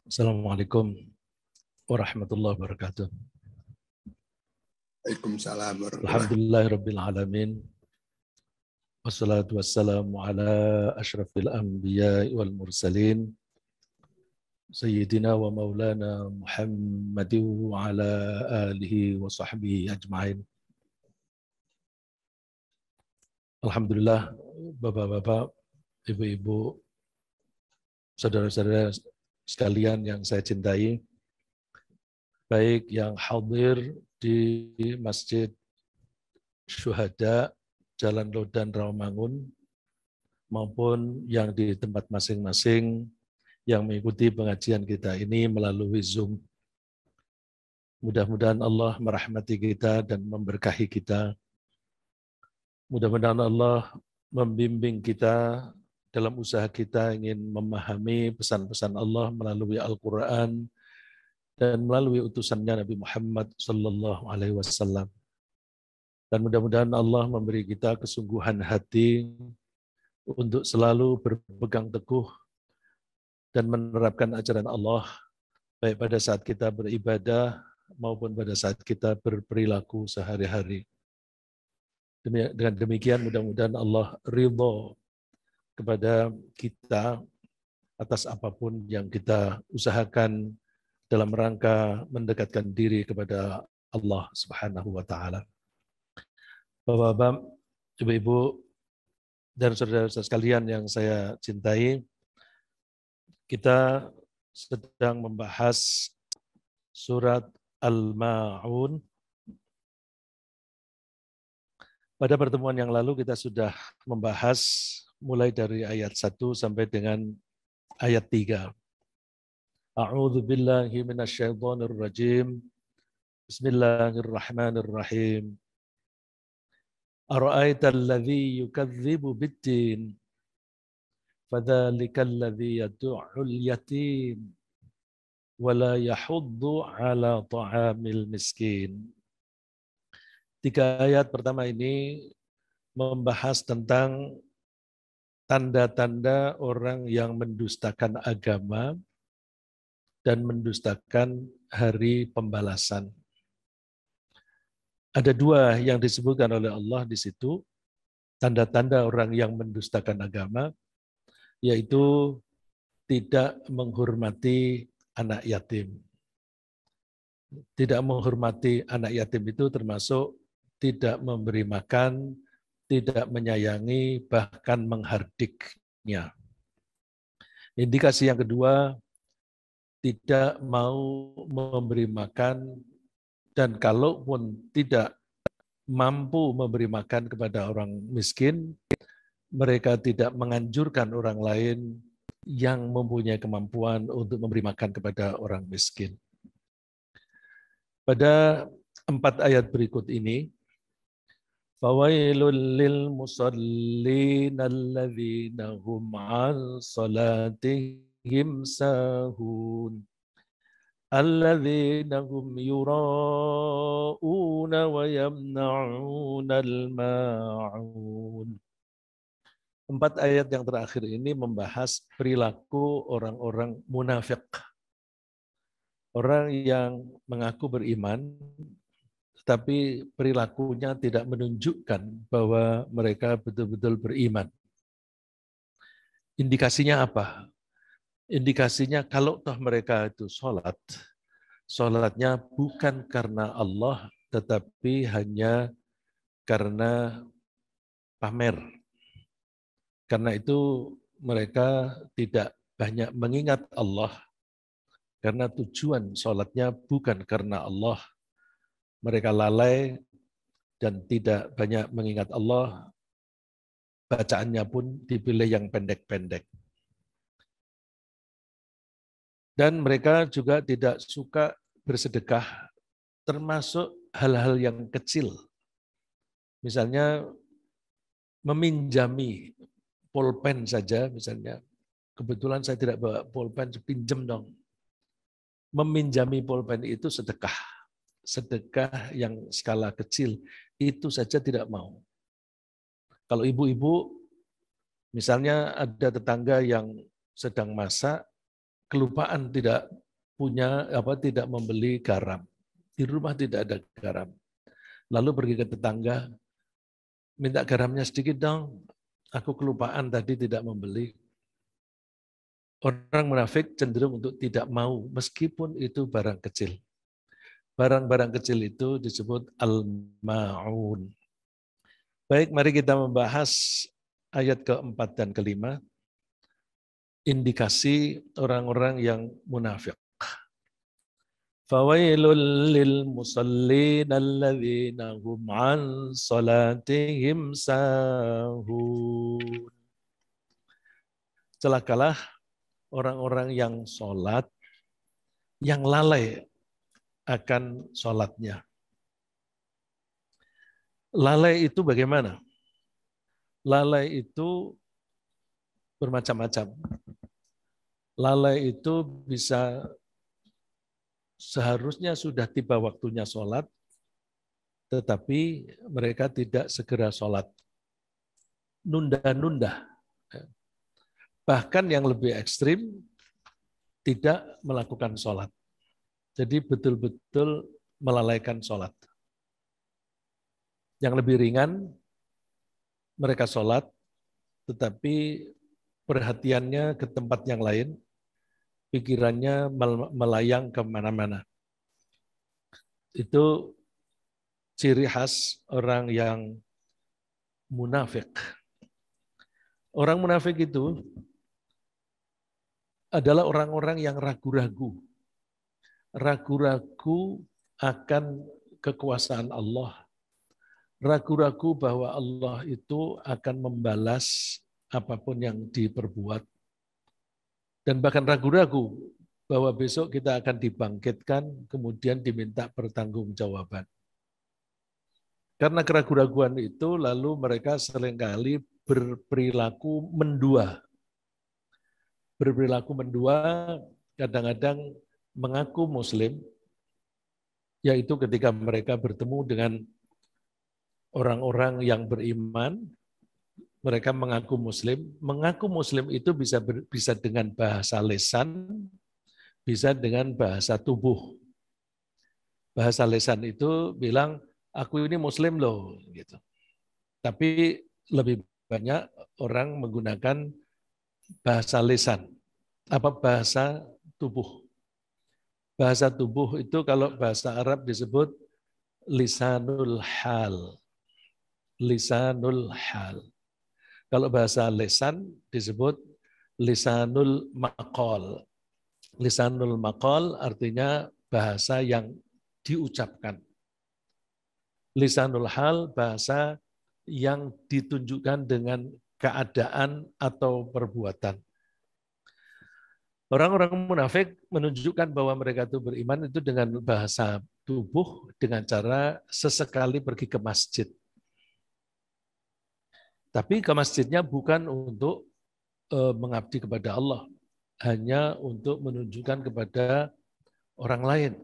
Assalamualaikum warahmatullahi wabarakatuh. Waalaikumsalam warahmatullahi Alhamdulillahirabbil alamin. Wassalatu wassalamu ala asyrafil anbiya'i wal mursalin. Sayyidina wa maulana Muhammadin wa ala alihi wa sahbihi ajma'in. Alhamdulillah, Bapak-bapak, Ibu-ibu, saudara-saudara sekalian yang saya cintai, baik yang hadir di Masjid Syuhada Jalan Lodan Rawamangun maupun yang di tempat masing-masing yang mengikuti pengajian kita ini melalui Zoom. Mudah-mudahan Allah merahmati kita dan memberkahi kita. Mudah-mudahan Allah membimbing kita dalam usaha kita ingin memahami pesan-pesan Allah melalui Al-Quran dan melalui utusannya Nabi Muhammad sallallahu alaihi wasallam. Dan mudah-mudahan Allah memberi kita kesungguhan hati untuk selalu berpegang teguh dan menerapkan ajaran Allah, baik pada saat kita beribadah maupun pada saat kita berperilaku sehari-hari. Dengan demikian mudah-mudahan Allah ridho kepada kita atas apapun yang kita usahakan dalam rangka mendekatkan diri kepada Allah Subhanahu wa Ta'ala. Bapak-bapak, ibu-ibu, dan saudara-saudara sekalian yang saya cintai, kita sedang membahas surat Al-Ma'un. Pada pertemuan yang lalu kita sudah membahas mulai dari ayat 1 sampai dengan ayat 3. A'udzu billahi minasyaitonir rajim. Bismillahirrahmanirrahim. Ara'aital ladzi yukadzibu bid-din fadzalikal ladzi yad'ul yatim wa la yahuddu 'ala ta'amil miskin. 3 ayat pertama ini membahas tentang tanda-tanda orang yang mendustakan agama dan mendustakan hari pembalasan. Ada 2 yang disebutkan oleh Allah di situ, tanda-tanda orang yang mendustakan agama, yaitu tidak menghormati anak yatim. Tidak menghormati anak yatim itu termasuk tidak memberi makan, tidak menyayangi, bahkan menghardiknya. Indikasi yang kedua, tidak mau memberi makan, dan kalaupun tidak mampu memberi makan kepada orang miskin, mereka tidak menganjurkan orang lain yang mempunyai kemampuan untuk memberi makan kepada orang miskin. Pada 4 ayat berikut ini, fawailul lil musallin alladzina hum 'an salatihim sahun alladzina hum yura'una wa yamna'unal ma'un. 4 ayat yang terakhir ini membahas perilaku orang-orang munafik. Orang yang mengaku beriman, tetapi perilakunya tidak menunjukkan bahwa mereka betul-betul beriman. Indikasinya apa? Indikasinya kalau toh mereka itu sholatnya bukan karena Allah, tetapi hanya karena pamer. Karena itu mereka tidak banyak mengingat Allah, karena tujuan sholatnya bukan karena Allah. Mereka lalai dan tidak banyak mengingat Allah, bacaannya pun dipilih yang pendek-pendek. Dan mereka juga tidak suka bersedekah, termasuk hal-hal yang kecil. Misalnya meminjami pulpen saja, misalnya. Kebetulan saya tidak bawa pulpen, pinjam dong. Meminjami pulpen itu sedekah. Sedekah yang skala kecil, itu saja tidak mau. Kalau ibu-ibu, misalnya ada tetangga yang sedang masak, kelupaan tidak tidak membeli garam. Di rumah tidak ada garam. Lalu pergi ke tetangga, minta garamnya sedikit dong. Aku kelupaan tadi tidak membeli. Orang munafik cenderung untuk tidak mau, meskipun itu barang kecil. Barang-barang kecil itu disebut al-ma'un. Baik, mari kita membahas ayat keempat dan kelima. Indikasi orang-orang yang munafik. Fawailul lil musallin alladzina hum an salatihim sahun. Celakalah orang-orang yang sholat, yang lalai akan sholatnya. Lalai itu bagaimana? Lalai itu bermacam-macam. Lalai itu bisa seharusnya sudah tiba waktunya sholat, tetapi mereka tidak segera sholat. Nunda-nunda. Bahkan yang lebih ekstrim, tidak melakukan sholat. Jadi betul-betul melalaikan sholat. Yang lebih ringan, mereka sholat, tetapi perhatiannya ke tempat yang lain, pikirannya melayang kemana-mana. Itu ciri khas orang yang munafik. Orang munafik itu adalah orang-orang yang ragu-ragu. Ragu-ragu akan kekuasaan Allah. Ragu-ragu bahwa Allah itu akan membalas apapun yang diperbuat. Dan bahkan ragu-ragu bahwa besok kita akan dibangkitkan, kemudian diminta pertanggungjawaban. Karena keraguan-raguan itu, lalu mereka seringkali berperilaku mendua. Berperilaku mendua, kadang-kadang mengaku Muslim, yaitu ketika mereka bertemu dengan orang-orang yang beriman, mereka mengaku Muslim. Mengaku Muslim itu bisa dengan bahasa lisan, bisa dengan bahasa tubuh. Bahasa lisan itu bilang, aku ini Muslim loh, gitu. Tapi lebih banyak orang menggunakan bahasa lisan, bahasa tubuh. Bahasa tubuh itu kalau bahasa Arab disebut lisanul hal. Lisanul hal. Kalau bahasa lisan disebut lisanul maqal. Lisanul maqal artinya bahasa yang diucapkan. Lisanul hal bahasa yang ditunjukkan dengan keadaan atau perbuatan. Orang-orang munafik menunjukkan bahwa mereka itu beriman itu dengan bahasa tubuh, dengan cara sesekali pergi ke masjid. Tapi ke masjidnya bukan untuk mengabdi kepada Allah, hanya untuk menunjukkan kepada orang lain.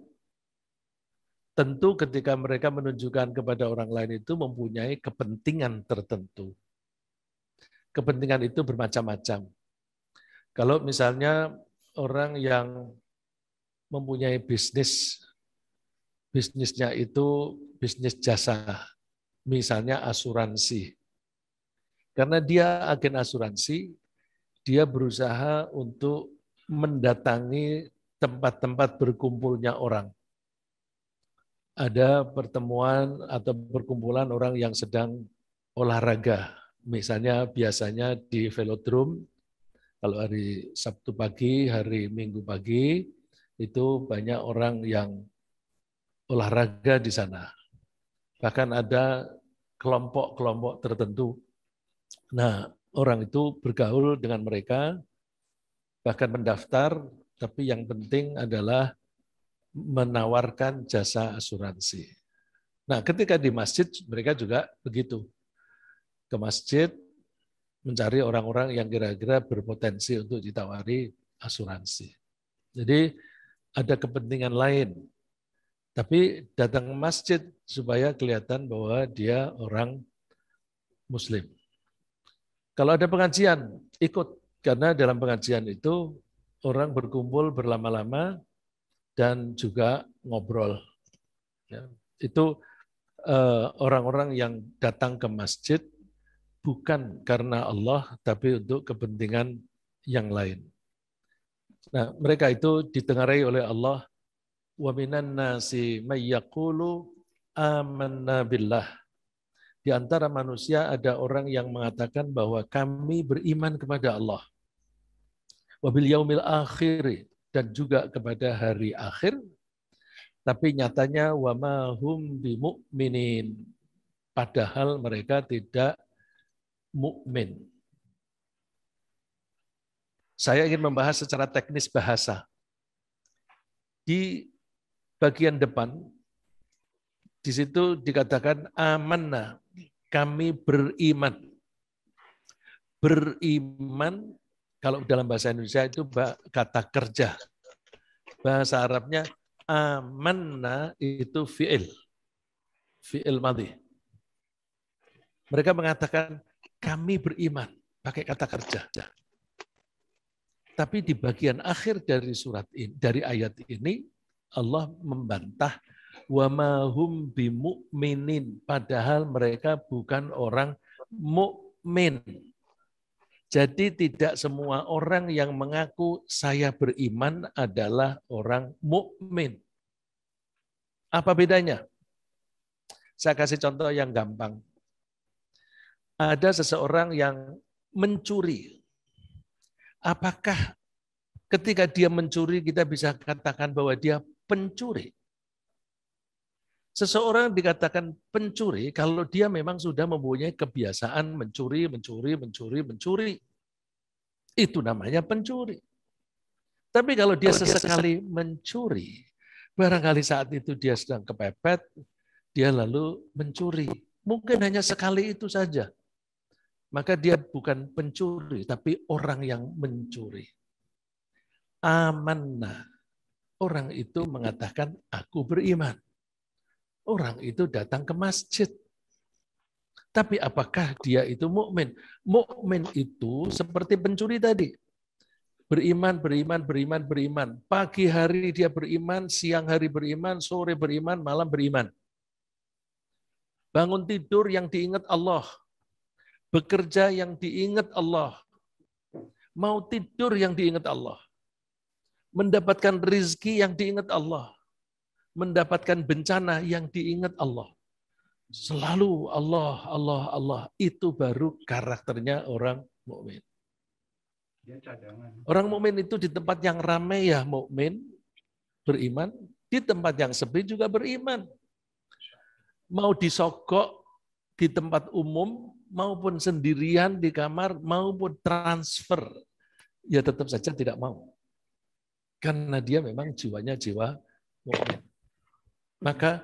Tentu ketika mereka menunjukkan kepada orang lain itu mempunyai kepentingan tertentu. Kepentingan itu bermacam-macam. Kalau misalnya orang yang mempunyai bisnisnya itu bisnis jasa, misalnya asuransi. Karena dia agen asuransi, dia berusaha untuk mendatangi tempat-tempat berkumpulnya orang. Ada pertemuan atau perkumpulan orang yang sedang olahraga. Misalnya biasanya di velodrome, kalau hari Sabtu pagi, hari Minggu pagi, itu banyak orang yang olahraga di sana. Bahkan ada kelompok-kelompok tertentu. Nah, orang itu bergaul dengan mereka, bahkan mendaftar, tapi yang penting adalah menawarkan jasa asuransi. Nah, ketika di masjid, mereka juga begitu. Ke masjid, mencari orang-orang yang kira-kira berpotensi untuk ditawari asuransi. Jadi, ada kepentingan lain. Tapi datang ke masjid supaya kelihatan bahwa dia orang Muslim. Kalau ada pengajian, ikut. Karena dalam pengajian itu orang berkumpul berlama-lama dan juga ngobrol. Ya, itu orang-orang yang datang ke masjid bukan karena Allah, tapi untuk kepentingan yang lain. Nah, mereka itu ditengarai oleh Allah, wa minan nasi may yaqulu amanna billah. Di antara manusia ada orang yang mengatakan bahwa kami beriman kepada Allah. Wa bil yaumil akhir, dan juga kepada hari akhir, tapi nyatanya wa ma hum bimu'minin. Padahal mereka tidak mukmin. Saya ingin membahas secara teknis bahasa. Di bagian depan, di situ dikatakan amanna, kami beriman. Beriman, kalau dalam bahasa Indonesia itu kata kerja. Bahasa Arabnya amanna itu fi'il. Fi'il madhi. Mereka mengatakan kami beriman, pakai kata kerja. Tapi di bagian akhir dari surat ini, dari ayat ini, Allah membantah wa ma hum bimu'minin, padahal mereka bukan orang mukmin. Jadi tidak semua orang yang mengaku saya beriman adalah orang mukmin. Apa bedanya? Saya kasih contoh yang gampang. Ada seseorang yang mencuri. Apakah ketika dia mencuri kita bisa katakan bahwa dia pencuri? Seseorang dikatakan pencuri kalau dia memang sudah mempunyai kebiasaan mencuri. Itu namanya pencuri. Tapi kalau dia sesekali mencuri, barangkali saat itu dia sedang kepepet, dia lalu mencuri. Mungkin hanya sekali itu saja. Maka dia bukan pencuri, tapi orang yang mencuri. Amanah. Orang itu mengatakan, aku beriman. Orang itu datang ke masjid. Tapi apakah dia itu mukmin? Mukmin itu seperti pencuri tadi. Beriman. Pagi hari dia beriman, siang hari beriman, sore beriman, malam beriman. Bangun tidur yang diingat Allah. Bekerja yang diingat Allah. Mau tidur yang diingat Allah. Mendapatkan rizki yang diingat Allah. Mendapatkan bencana yang diingat Allah. Selalu Allah. Itu baru karakternya orang mukmin. Orang mukmin itu di tempat yang ramai ya mukmin, beriman. Di tempat yang sepi juga beriman. Mau disogok di tempat umum, maupun sendirian di kamar, maupun transfer, ya tetap saja tidak mau. Karena dia memang jiwanya jiwa mukmin. Maka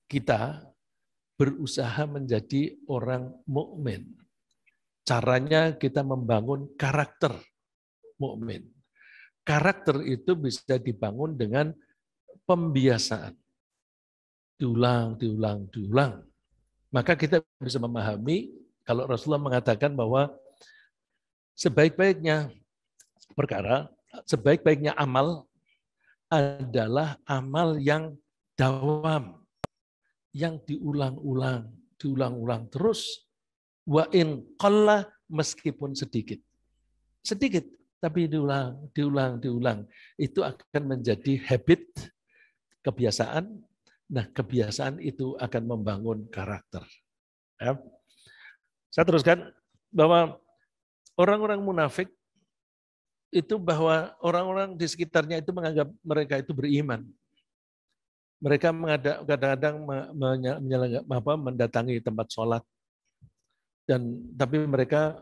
kita berusaha menjadi orang mukmin. Caranya kita membangun karakter mukmin. Karakter itu bisa dibangun dengan pembiasaan. Diulang. Maka kita bisa memahami kalau Rasulullah mengatakan bahwa sebaik-baiknya perkara, sebaik-baiknya amal adalah amal yang dawam, yang diulang-ulang terus. Wa in qalla, meskipun sedikit. Sedikit, tapi diulang. Itu akan menjadi habit, kebiasaan. Nah, kebiasaan itu akan membangun karakter. Ya. Saya teruskan bahwa orang-orang munafik itu bahwa orang-orang di sekitarnya itu menganggap mereka itu beriman. Mereka kadang-kadang mendatangi tempat sholat, tapi mereka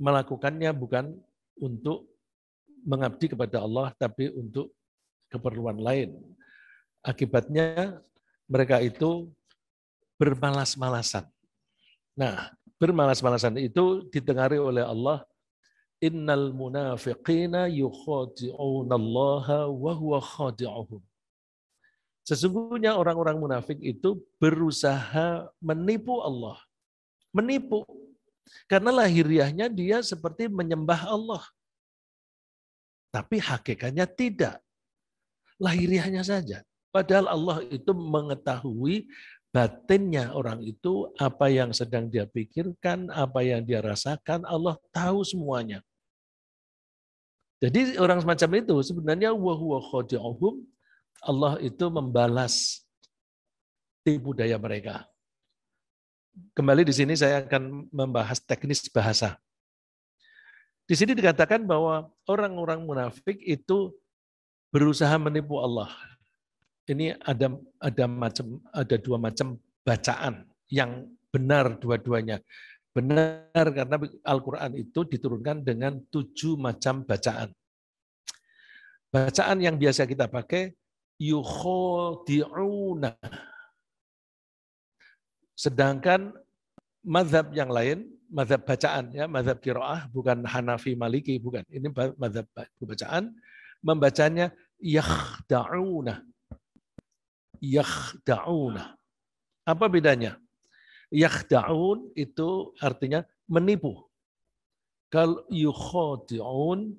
melakukannya bukan untuk mengabdi kepada Allah, tapi untuk keperluan lain. Akibatnya mereka itu bermalas-malasan. Nah, bermalas-malasan itu ditengari oleh Allah, innal munafiqina yukhadi'unallaha wa huwa khadi'uhum. Sesungguhnya orang-orang munafik itu berusaha menipu Allah. Menipu. Karena lahiriahnya dia seperti menyembah Allah. Tapi hakikatnya tidak. Lahiriahnya saja. Padahal Allah itu mengetahui batinnya orang itu, apa yang sedang dia pikirkan, apa yang dia rasakan, Allah tahu semuanya. Jadi orang semacam itu sebenarnya wa huwa khadi'uhum, Allah itu membalas tipu daya mereka. Kembali di sini saya akan membahas teknis bahasa. Di sini dikatakan bahwa orang-orang munafik itu berusaha menipu Allah. Ini ada dua macam bacaan yang benar dua-duanya. Benar karena Al-Quran itu diturunkan dengan 7 macam bacaan. Bacaan yang biasa kita pakai yukhadi'una. Sedangkan mazhab yang lain, mazhab bacaan, ya, mazhab qiraah, bukan Hanafi Maliki, bukan. Ini mazhab bacaan, membacanya yakhda'una. Yakhda'una. Apa bedanya? Yakhda'un itu artinya menipu. Kalau yukhadi'un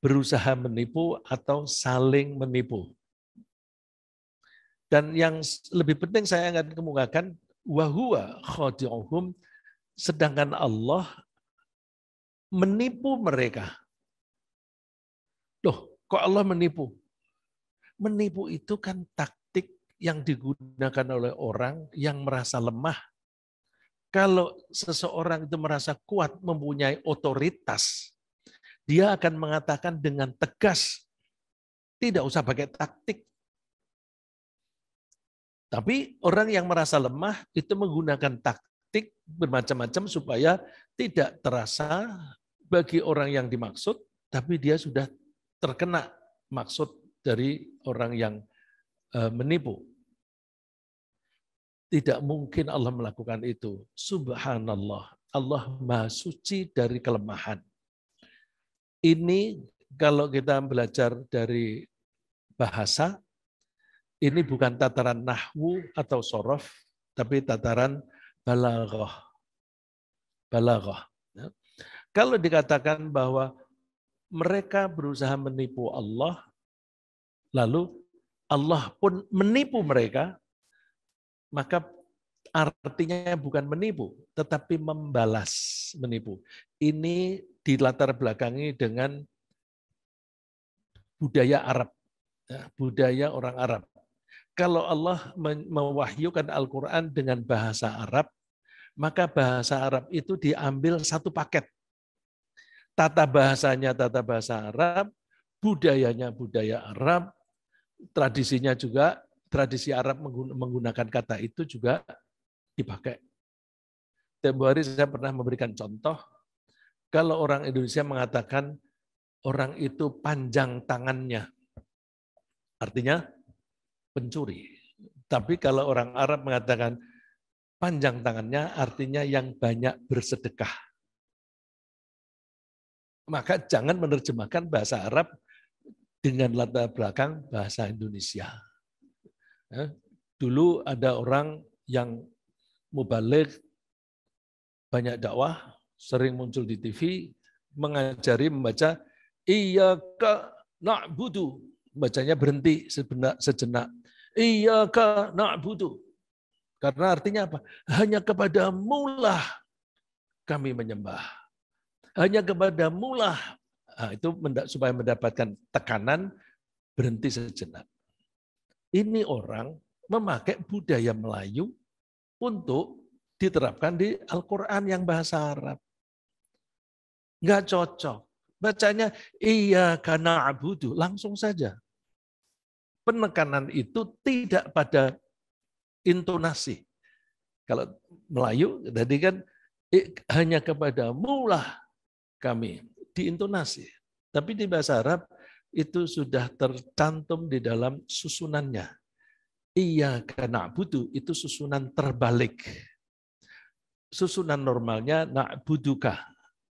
berusaha menipu atau saling menipu. Dan yang lebih penting saya akan kemukakan, wahuwa khadi'uhum, sedangkan Allah menipu mereka. Loh, kok Allah menipu? Menipu itu kan taktik yang digunakan oleh orang yang merasa lemah. Kalau seseorang itu merasa kuat, mempunyai otoritas, dia akan mengatakan dengan tegas, tidak usah pakai taktik. Tapi orang yang merasa lemah itu menggunakan taktik bermacam-macam supaya tidak terasa bagi orang yang dimaksud, tapi dia sudah terkena maksud dari orang yang menipu. Tidak mungkin Allah melakukan itu. Subhanallah. Allah Maha Suci dari kelemahan. Ini kalau kita belajar dari bahasa, ini bukan tataran nahwu atau sorof, tapi tataran balaghah. Balaghah. Kalau dikatakan bahwa mereka berusaha menipu Allah, lalu Allah pun menipu mereka, maka artinya bukan menipu, tetapi membalas menipu. Ini dilatar belakangi dengan budaya Arab, budaya orang Arab. Kalau Allah mewahyukan Al-Quran dengan bahasa Arab, maka bahasa Arab itu diambil satu paket. Tata bahasanya tata bahasa Arab, budayanya budaya Arab, tradisinya juga, tradisi Arab menggunakan kata itu juga dipakai. Tempo hari saya pernah memberikan contoh, kalau orang Indonesia mengatakan orang itu panjang tangannya, artinya pencuri. Tapi kalau orang Arab mengatakan panjang tangannya, artinya yang banyak bersedekah. Maka jangan menerjemahkan bahasa Arab dengan latar belakang bahasa Indonesia. Dulu ada orang yang mubaligh, banyak dakwah, sering muncul di TV, mengajari membaca iyyaka na'budu. Bacanya berhenti sejenak. Iyyaka na'budu. Karena artinya apa? Hanya kepadamu lah kami menyembah. Hanya kepadamu lah. Nah, itu supaya mendapatkan tekanan, berhenti sejenak. Ini orang memakai budaya Melayu untuk diterapkan di Al-Quran yang bahasa Arab. Nggak cocok. Bacanya iyyaka na'budu, langsung saja. Penekanan itu tidak pada intonasi. Kalau Melayu, tadi kan hanya kepadamu lah kami, diintonasi. Tapi di bahasa Arab itu sudah tercantum di dalam susunannya. Iyyaka na'budu itu susunan terbalik. Susunan normalnya na'buduka.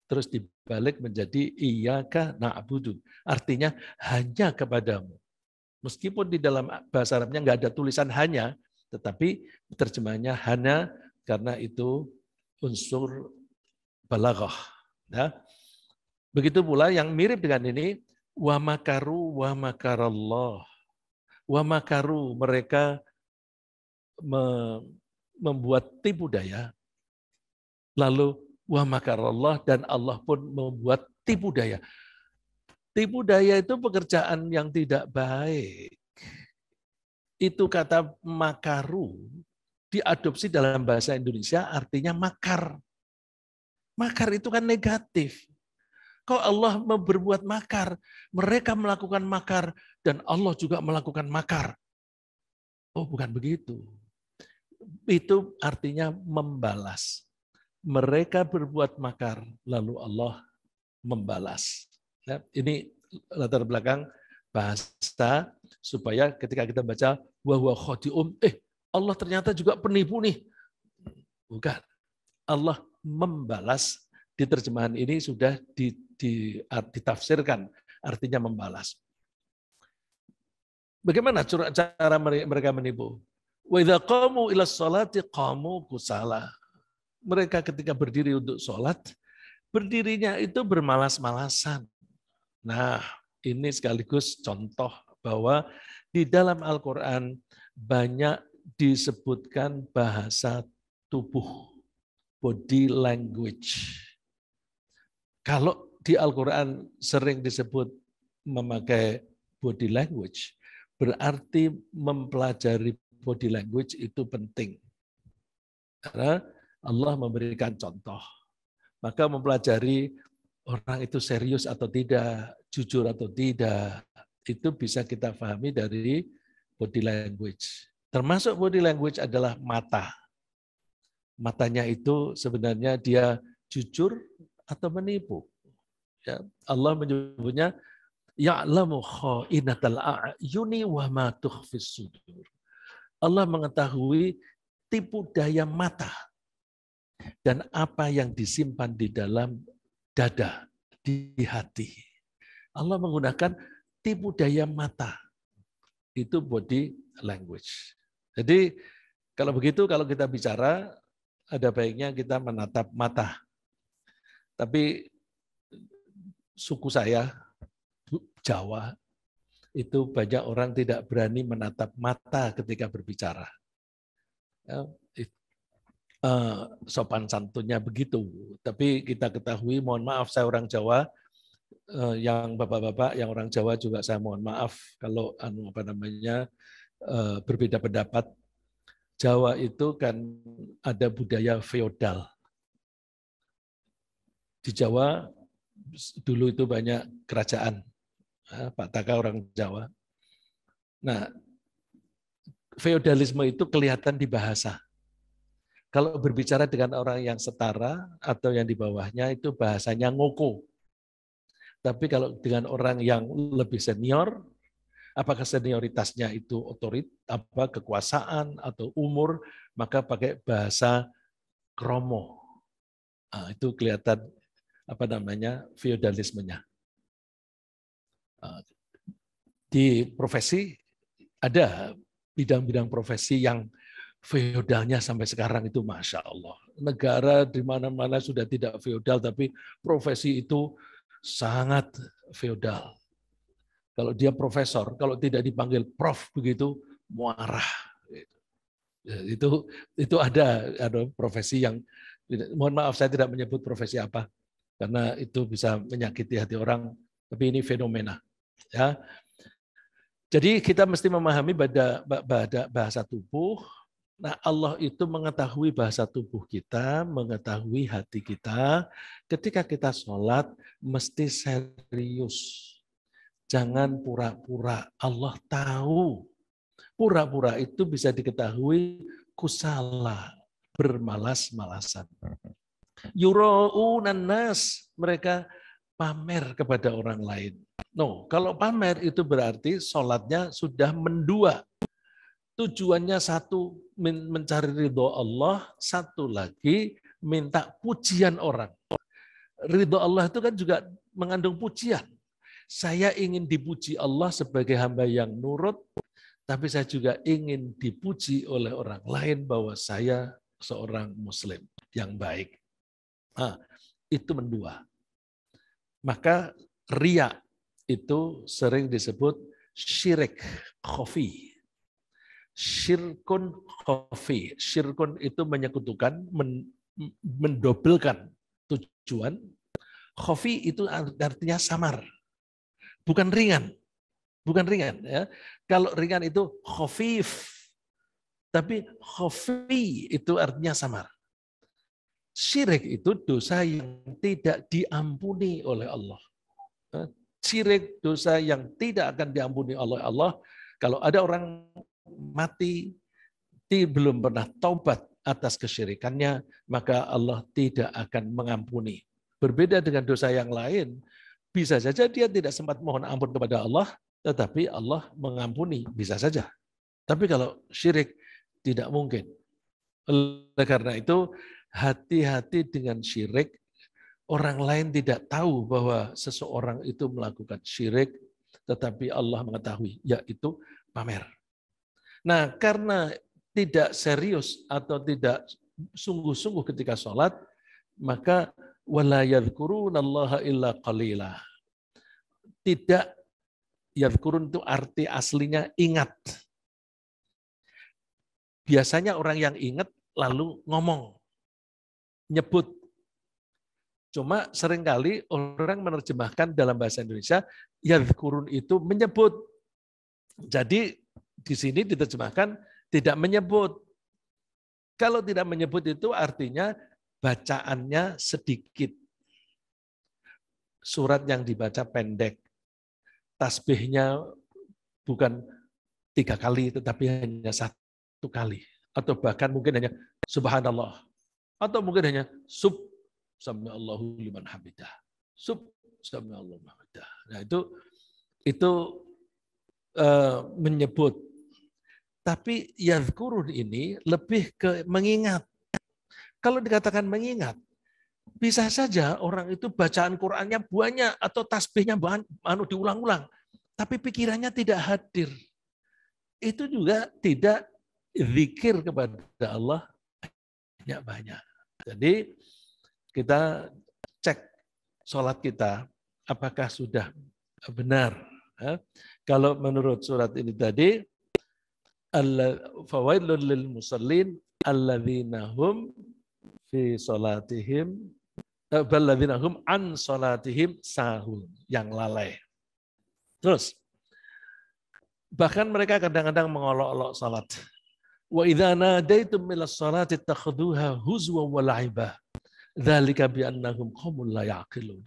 Terus dibalik menjadi iyyaka na'budu. Artinya hanya kepadamu. Meskipun di dalam bahasa Arabnya nggak ada tulisan hanya, tetapi terjemahnya hanya karena itu unsur balaghah. Ya. Begitu pula yang mirip dengan ini, Wa makaru wa makarallah. Wa makaru, mereka membuat tipu daya. Lalu wa makarallah, dan Allah pun membuat tipu daya. Tipu daya itu pekerjaan yang tidak baik. Itu kata makaru diadopsi dalam bahasa Indonesia artinya makar. Makar itu kan negatif. Kok Allah berbuat makar? Mereka melakukan makar dan Allah juga melakukan makar. Oh, bukan begitu. Itu artinya membalas. Mereka berbuat makar, lalu Allah membalas. Nah, ini latar belakang bahasa supaya ketika kita baca wa huwa khadi'um, Allah ternyata juga penipu nih. Bukan. Allah membalas. Di terjemahan ini sudah ditafsirkan artinya membalas. Bagaimana cara mereka menipu? Wa idza qamu ila sholati qamu kusala. Mereka ketika berdiri untuk sholat, berdirinya itu bermalas-malasan. Nah, ini sekaligus contoh bahwa di dalam Al-Quran banyak disebutkan bahasa tubuh, body language. Kalau di Al-Quran sering disebut memakai body language, berarti mempelajari body language itu penting. Karena Allah memberikan contoh. Maka mempelajari orang itu serius atau tidak, jujur atau tidak, itu bisa kita pahami dari body language. Termasuk body language adalah mata. Matanya itu sebenarnya dia jujur atau menipu. Ya, Allah menyebutnya ya'lamu kha'inatal a'yuni wa ma tukhfis sudur. Allah mengetahui tipu daya mata dan apa yang disimpan di dalam dada, di hati. Allah menggunakan tipu daya mata. Itu body language. Jadi kalau begitu, kalau kita bicara, ada baiknya kita menatap mata. Tapi suku saya, Jawa, itu banyak orang tidak berani menatap mata ketika berbicara. Sopan santunnya begitu. Tapi kita ketahui, mohon maaf saya orang Jawa, yang bapak-bapak, yang orang Jawa juga saya mohon maaf kalau berbeda pendapat. Jawa itu kan ada budaya feodal. Di Jawa dulu itu banyak kerajaan. Pak Taka orang Jawa. Nah, feodalisme itu kelihatan di bahasa. Kalau berbicara dengan orang yang setara atau yang di bawahnya itu bahasanya ngoko. Tapi kalau dengan orang yang lebih senior, apakah senioritasnya itu kekuasaan atau umur, maka pakai bahasa kromo. Nah, itu kelihatan feodalismenya. Di profesi ada bidang-bidang profesi yang feodalnya sampai sekarang itu Masya Allah. Negara di mana-mana sudah tidak feodal, tapi profesi itu sangat feodal. Kalau dia profesor, kalau tidak dipanggil prof begitu, marah. Itu ada profesi yang, mohon maaf saya tidak menyebut profesi apa, karena itu bisa menyakiti hati orang, tapi ini fenomena. Ya. Jadi kita mesti memahami bahasa tubuh. Nah, Allah itu mengetahui bahasa tubuh kita, mengetahui hati kita. Ketika kita sholat, mesti serius. Jangan pura-pura. Allah tahu. Pura-pura itu bisa diketahui kusala, bermalas-malasan. Yura'unan nas, mereka pamer kepada orang lain. No, kalau pamer itu berarti sholatnya sudah mendua. Tujuannya satu, mencari ridho Allah, satu lagi minta pujian orang. Ridho Allah itu kan juga mengandung pujian. Saya ingin dipuji Allah sebagai hamba yang nurut, tapi saya juga ingin dipuji oleh orang lain bahwa saya seorang muslim yang baik. Nah, itu mendua. Maka riya itu sering disebut syirik khafi. Syirkun khafi. Syirkun itu menyekutukan, mendobelkan tujuan. Khafi itu artinya samar, bukan ringan. Bukan ringan. Ya. Kalau ringan itu khafif, tapi khafi itu artinya samar. Syirik itu dosa yang tidak diampuni oleh Allah. Syirik dosa yang tidak akan diampuni oleh Allah. Kalau ada orang mati belum pernah taubat atas kesyirikannya, maka Allah tidak akan mengampuni. Berbeda dengan dosa yang lain, bisa saja dia tidak sempat mohon ampun kepada Allah, tetapi Allah mengampuni, bisa saja. Tapi kalau syirik, tidak mungkin. Oleh karena itu, hati-hati dengan syirik. Orang lain tidak tahu bahwa seseorang itu melakukan syirik, tetapi Allah mengetahui, yaitu pamer. Nah, karena tidak serius atau tidak sungguh-sungguh ketika sholat, maka wala yadhkurunallaha illa qalila. Tidak, yadhkurun itu arti aslinya ingat. Biasanya orang yang ingat lalu ngomong, nyebut. Cuma seringkali orang menerjemahkan dalam bahasa Indonesia, yadhkurun itu menyebut. Jadi di sini diterjemahkan tidak menyebut. Kalau tidak menyebut itu artinya bacaannya sedikit. Surat yang dibaca pendek. Tasbihnya bukan 3 kali, tetapi hanya 1 kali. Atau bahkan mungkin hanya subhanallah. Atau mungkin hanya sami'allahu liman hamidah. Sami'allahu liman hamidah. Nah itu menyebut. Tapi yadhkurun ini lebih ke mengingat. Kalau dikatakan mengingat, bisa saja orang itu bacaan Qur'annya banyak atau tasbihnya diulang-ulang, tapi pikirannya tidak hadir. Itu juga tidak zikir kepada Allah banyak. Jadi kita cek sholat kita, apakah sudah benar. Kalau menurut surat ini tadi, fawailun lil musallin alladzina hum fi salatihim balladzina hum an salatihim sahun, yang lalai. Terus bahkan mereka kadang-kadang mengolok-olok salat. Wa idza nadaitum milas salati takhudhuha huzwa wa la'iba. Dzalika bi annahum qaumul la ya'qilun.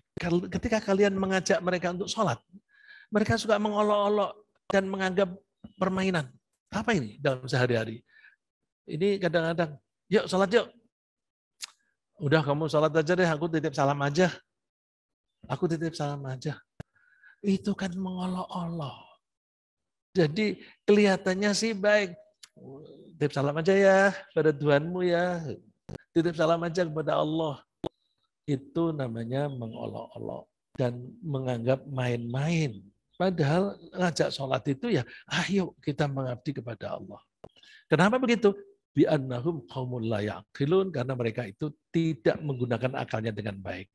Ketika kalian mengajak mereka untuk salat, mereka suka mengolok-olok dan menganggap permainan. Apa ini dalam sehari-hari? Ini kadang-kadang, yuk sholat yuk. Udah kamu sholat aja deh, aku titip salam aja. Aku titip salam aja. Itu kan mengolok-olok. Jadi kelihatannya sih baik. Titip salam aja ya pada Tuhanmu ya. Titip salam aja kepada Allah. Itu namanya mengolok-olok dan menganggap main-main. Padahal ngajak sholat itu ya, ayo kita mengabdi kepada Allah. Kenapa begitu? Bi'annahum qaumul la ya'qilun, karena mereka itu tidak menggunakan akalnya dengan baik.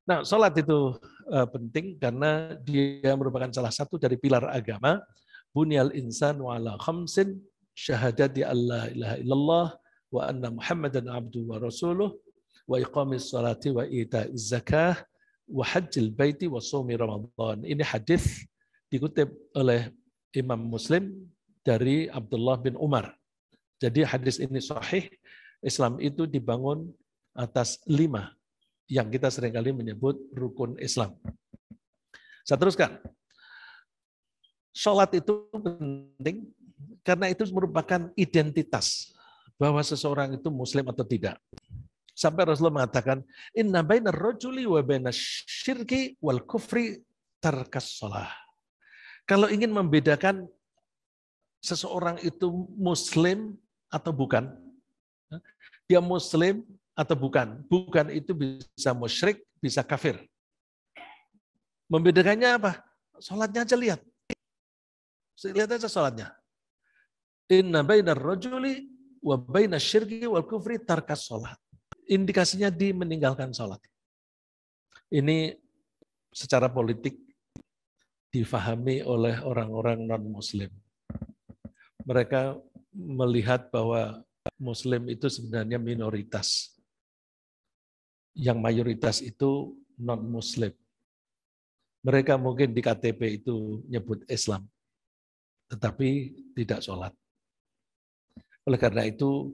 Nah, sholat itu penting karena dia merupakan salah satu dari pilar agama. Bunyal insanu ala khamsin, syahadati alla ilaha illallah, wa anna muhammadan abduhu wa rasuluh, wa iqamis salati wa ita'iz zakah, wa hajjil baiti wa shaumi Ramadan. Ini hadis dikutip oleh Imam Muslim dari Abdullah bin Umar. Jadi hadis ini sahih. Islam itu dibangun atas 5 yang kita seringkali menyebut rukun Islam. Saya teruskan. Salat itu penting karena itu merupakan identitas bahwa seseorang itu muslim atau tidak. Sampai Rasulullah mengatakan, inna bainar rajuli wa bainasyirki wal kufri tarkas shalah. Kalau ingin membedakan seseorang itu muslim atau bukan, dia muslim atau bukan. Bukan itu bisa musyrik, bisa kafir. Membedakannya apa? Salatnya aja lihat. Lihat aja salatnya. Inna bainar rajuli wa bainasyirki wal kufri tarkas shalah. Indikasinya di meninggalkan sholat. Ini secara politik difahami oleh orang-orang non-Muslim. Mereka melihat bahwa Muslim itu sebenarnya minoritas. Yang mayoritas itu non-Muslim. Mereka mungkin di KTP itu nyebut Islam, tetapi tidak sholat. Oleh karena itu,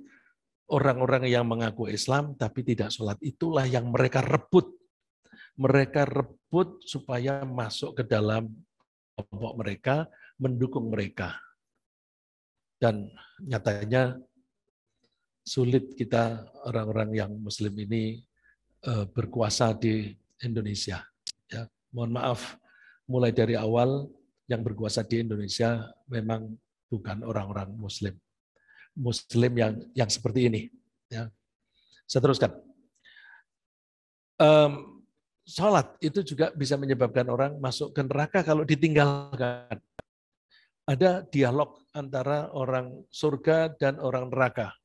orang-orang yang mengaku Islam tapi tidak sholat, itulah yang mereka rebut. Mereka rebut supaya masuk ke dalam kelompok mereka, mendukung mereka. Dan nyatanya sulit kita orang-orang yang Muslim ini berkuasa di Indonesia. Ya, mohon maaf, mulai dari awal yang berkuasa di Indonesia memang bukan orang-orang Muslim. Muslim yang seperti ini. Ya. Saya teruskan. Sholat itu juga bisa menyebabkan orang masuk ke neraka kalau ditinggalkan. Ada dialog antara orang surga dan orang neraka.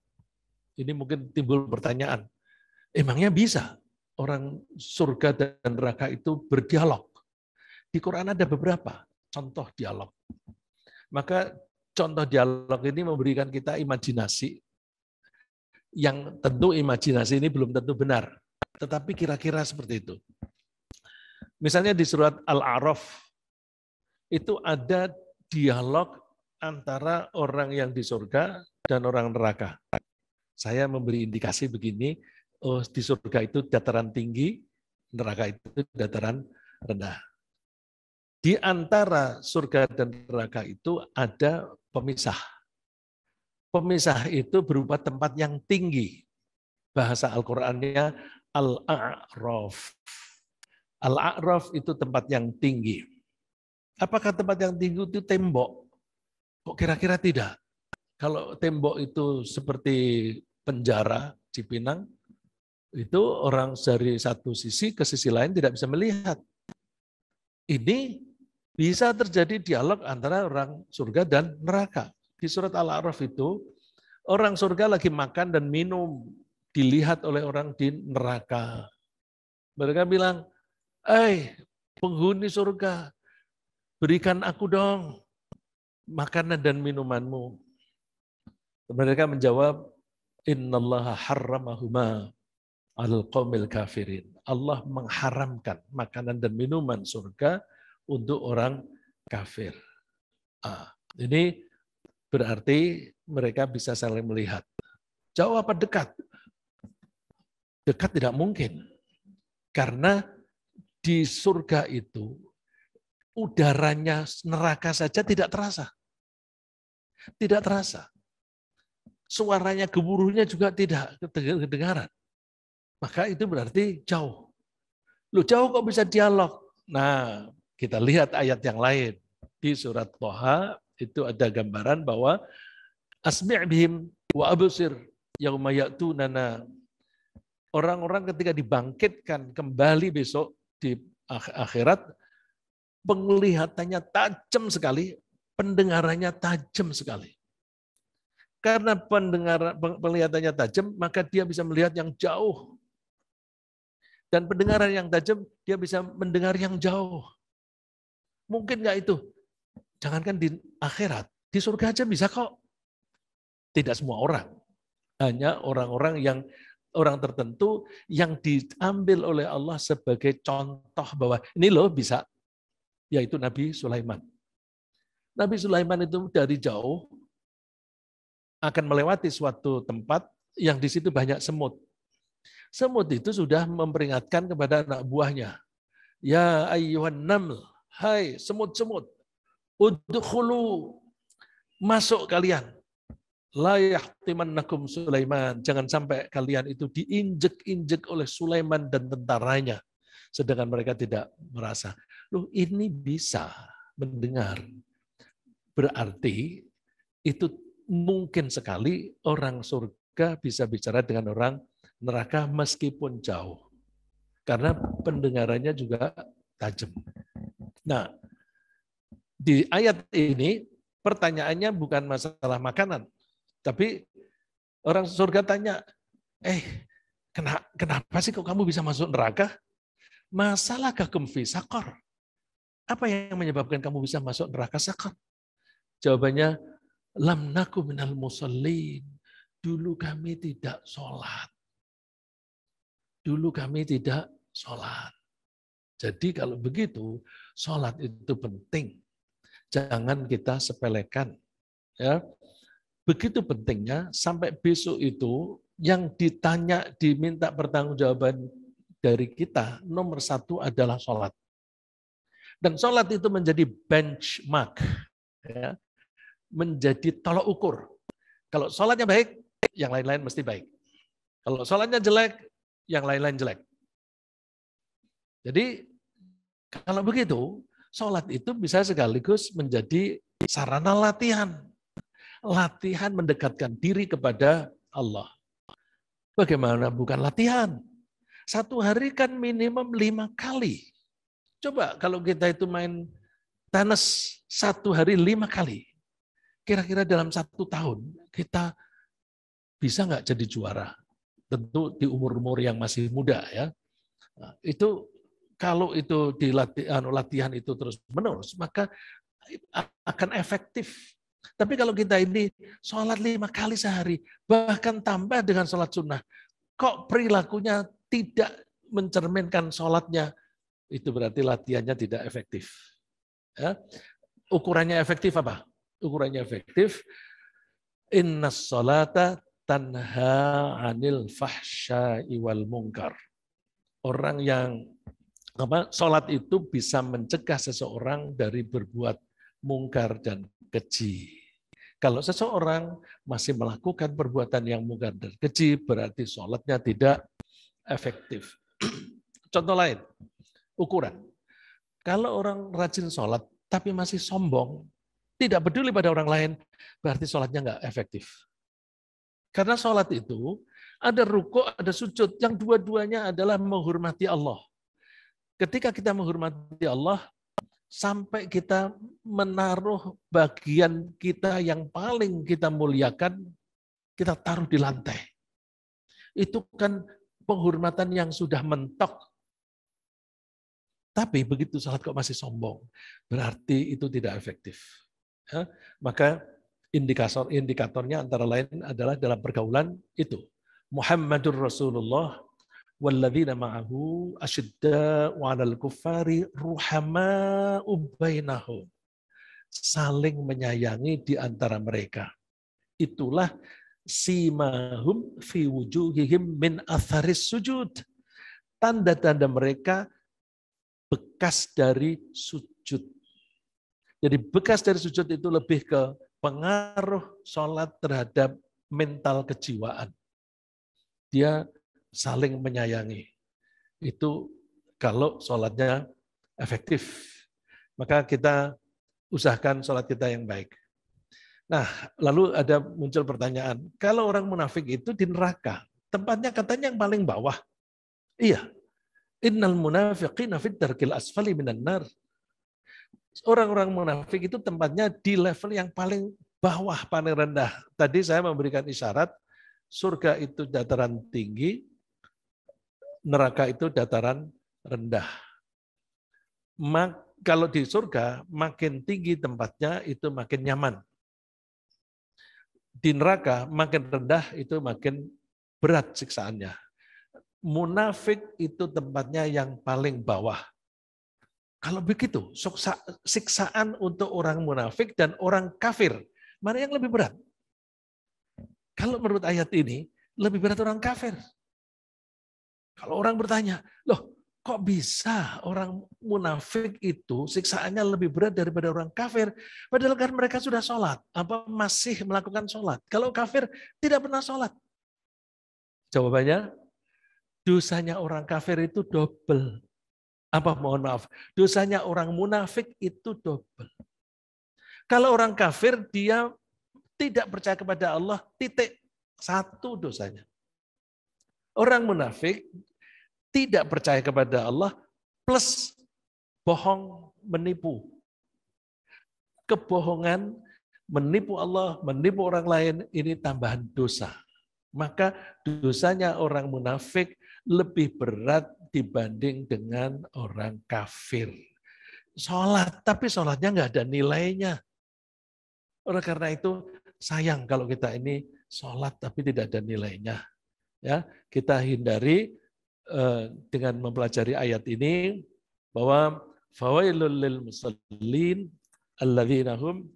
Ini mungkin timbul pertanyaan, emangnya bisa orang surga dan neraka itu berdialog? Di Quran ada beberapa contoh dialog. Maka contoh dialog ini memberikan kita imajinasi, yang tentu imajinasi ini belum tentu benar, tetapi kira-kira seperti itu. Misalnya di surat Al-A'raf, itu ada dialog antara orang yang di surga dan orang neraka. Saya memberi indikasi begini, oh, di surga itu dataran tinggi, neraka itu dataran rendah. Di antara surga dan neraka itu ada pemisah. Pemisah itu berupa tempat yang tinggi. Bahasa Al-Qur'annya Al-A'raf. Al-A'raf itu tempat yang tinggi. Apakah tempat yang tinggi itu tembok? Kok kira-kira tidak? Kalau tembok itu seperti penjara Cipinang, itu orang dari satu sisi ke sisi lain tidak bisa melihat. Ini bisa terjadi dialog antara orang surga dan neraka. Di surat Al-A'raf itu, orang surga lagi makan dan minum, dilihat oleh orang di neraka. Mereka bilang, penghuni surga, berikan aku dong makanan dan minumanmu. Mereka menjawab, innallaha harramahuma 'alal qaumil kafirin. Allah mengharamkan makanan dan minuman surga untuk orang kafir. Ini berarti mereka bisa saling melihat. Jauh apa dekat? Dekat tidak mungkin. Karena di surga itu udaranya neraka saja tidak terasa. Tidak terasa. Suaranya gemuruhnya juga tidak kedengaran. Maka itu berarti jauh. Loh, jauh kok bisa dialog? Nah, kita lihat ayat yang lain. Di surat Thaha itu ada gambaran bahwa asmi' bihim wa absir yauma ya'tunana. Orang-orang ketika dibangkitkan kembali besok di akhirat, penglihatannya tajam sekali, pendengarannya tajam sekali. Karena penglihatannya tajam, maka dia bisa melihat yang jauh. Dan pendengaran yang tajam, dia bisa mendengar yang jauh. Mungkin nggak itu? Jangankan di akhirat, di surga aja bisa kok. Tidak semua orang. Hanya orang-orang yang orang tertentu yang diambil oleh Allah sebagai contoh bahwa ini loh bisa, yaitu Nabi Sulaiman. Nabi Sulaiman itu dari jauh akan melewati suatu tempat yang di situ banyak semut. Semut itu sudah memperingatkan kepada anak buahnya. Ya ayyuhan naml, hai semut-semut, udkhulu, masuk kalian. La yahtimannakum Sulaiman, jangan sampai kalian itu diinjek-injek oleh Sulaiman dan tentaranya. Sedangkan mereka tidak merasa. Loh, ini bisa mendengar. Berarti itu mungkin sekali orang surga bisa bicara dengan orang neraka meskipun jauh. Karena pendengarannya juga tajam. Nah, di ayat ini pertanyaannya bukan masalah makanan. Tapi orang surga tanya, kenapa sih kok kamu bisa masuk neraka? Masalah kagum fi sakor. Apa yang menyebabkan kamu bisa masuk neraka sakar? Jawabannya, lam naku minal musallin. Dulu kami tidak sholat. Dulu kami tidak sholat. Jadi kalau begitu, sholat itu penting. Jangan kita sepelekan. Ya, begitu pentingnya sampai besok itu yang ditanya, diminta pertanggungjawaban dari kita, nomor satu adalah sholat. Dan sholat itu menjadi benchmark, ya, menjadi tolok ukur. Kalau sholatnya baik, yang lain-lain mesti baik. Kalau sholatnya jelek, yang lain-lain jelek. Jadi kalau begitu, sholat itu bisa sekaligus menjadi sarana latihan. Latihan mendekatkan diri kepada Allah. Bagaimana bukan latihan? Satu hari kan minimum 5 kali. Coba kalau kita itu main tenis satu hari 5 kali. Kira-kira dalam 1 tahun kita bisa nggak jadi juara? Tentu di umur-umur yang masih muda ya. Nah, itu kalau itu latihan itu terus menerus, maka akan efektif. Tapi kalau kita ini sholat 5 kali sehari, bahkan tambah dengan sholat sunnah, kok perilakunya tidak mencerminkan sholatnya, itu berarti latihannya tidak efektif. Ya. Ukurannya efektif apa? Ukurannya efektif, innas sholata tanha anil fahsya'i wal munkar. Orang yang sholat itu bisa mencegah seseorang dari berbuat mungkar dan keji. Kalau seseorang masih melakukan perbuatan yang mungkar dan keji, berarti sholatnya tidak efektif. Contoh lain, ukuran. Kalau orang rajin sholat, tapi masih sombong, tidak peduli pada orang lain, berarti sholatnya nggak efektif. Karena sholat itu ada rukuk, ada sujud, yang dua-duanya adalah menghormati Allah. Ketika kita menghormati Allah, sampai kita menaruh bagian kita yang paling kita muliakan, kita taruh di lantai. Itu kan penghormatan yang sudah mentok. Tapi begitu sholat kok masih sombong, berarti itu tidak efektif. Ya, maka indikatornya antara lain adalah dalam pergaulan itu. Muhammadur Rasulullah walladzina ma'ahu asyidda'u 'alal kuffari ruhama'u bainahum. Saling menyayangi di antara mereka. Itulah simahum fi wujuhihim min atharis sujud. Tanda-tanda mereka bekas dari sujud. Jadi bekas dari sujud itu lebih ke pengaruh sholat terhadap mental kejiwaan. Dia saling menyayangi. Itu kalau sholatnya efektif. Maka kita usahakan sholat kita yang baik. Nah, lalu ada muncul pertanyaan, kalau orang munafik itu di neraka, tempatnya katanya yang paling bawah. Iya. Innal munafiqina fid darkil asfali minan nar. Orang-orang munafik itu tempatnya di level yang paling bawah, paling rendah. Tadi saya memberikan isyarat, surga itu dataran tinggi, neraka itu dataran rendah. Kalau di surga, makin tinggi tempatnya itu makin nyaman. Di neraka, makin rendah itu makin berat siksaannya. Munafik itu tempatnya yang paling bawah. Kalau begitu, siksaan untuk orang munafik dan orang kafir, mana yang lebih berat? Kalau menurut ayat ini, lebih berat orang kafir. Kalau orang bertanya, loh kok bisa orang munafik itu siksaannya lebih berat daripada orang kafir? Padahal kan mereka sudah sholat, apa masih melakukan sholat. Kalau kafir tidak pernah sholat. Jawabannya, dosanya orang kafir itu double. Apa mohon maaf, dosanya orang munafik itu double. Kalau orang kafir dia tidak percaya kepada Allah, titik, satu dosanya. Orang munafik tidak percaya kepada Allah plus bohong, menipu. Kebohongan, menipu Allah, menipu orang lain, ini tambahan dosa. Maka dosanya orang munafik lebih berat dibanding dengan orang kafir. sholat, tapi sholatnya nggak ada nilainya. Oleh karena itu sayang kalau kita ini sholat tapi tidak ada nilainya. Ya, kita hindari dengan mempelajari ayat ini bahwa fawailul lil musallin alladzina hum